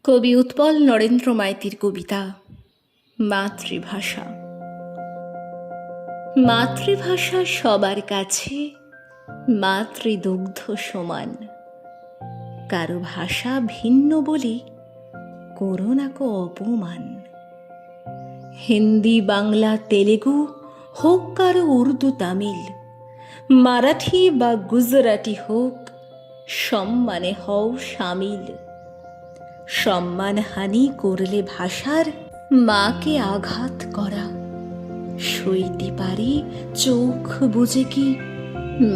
কবি উৎপল নরেন্দ্র মাইতির কবিতা মাতৃভাষা। মাতৃভাষা সবার কাছে মাতৃদুগ্ধ সমান। কারো ভাষা ভিন্ন বলে করো না কো অপমান। হিন্দি, বাংলা, তেলেগু হোক কারো উর্দু, তামিল, মারাঠি বা গুজরাটি হোক, সম্মানে হও শামিল। সম্মানহানি করলে ভাষার মাকে আঘাত করা সইতে পারে চোখ বুজে কি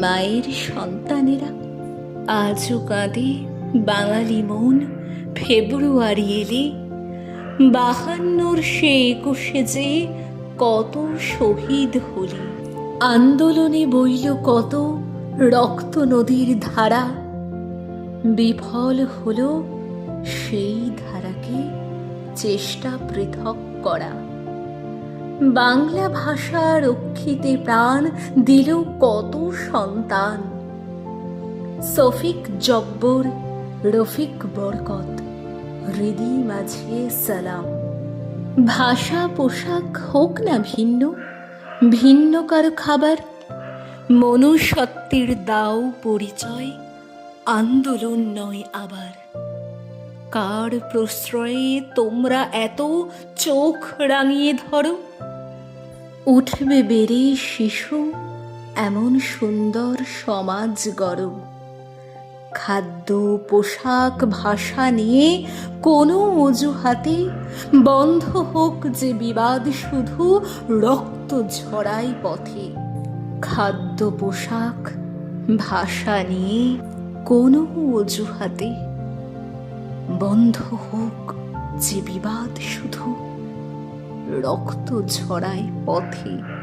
মায়ের সন্তানেরা? আজও কাঁদে বাঙালি মন ফেব্রুয়ারি এলে, 52 সে 21 যে কত শহীদ হলে। আন্দোলনে বইল কত রক্ত নদীর ধারা, বিফল হলো সেই ধারাকে চেষ্টা পৃথক করা। বাংলা ভাষা রক্ষিতে প্রাণ দিল কত সন্তান। শফিক জব্বর, রফিক বরকত, হৃদি মাঝে সালাম। ভাষা পোশাক হোক না ভিন্ন, ভিন্ন কারো খাবার, মনুষ্যত্বের দাও পরিচয়, আন্দোলন নয় আবার। কার প্রশ্রয়ে তোমরা এত চোখ রাঙিয়ে ধরো? উঠবে বেড়ে শিশু এমন সুন্দর সমাজ গড়ো। খাদ্য, পোশাক, ভাষা নিয়ে কোনো অজুহাতে বন্ধ হোক যে বিবাদ, শুধু রক্ত ঝরাই পথে। খাদ্য, পোশাক, ভাষা নিয়ে কোনো অজুহাতে বন্ধ হোক যে বিবাদ, শুধু রক্ত ঝরায় পথে।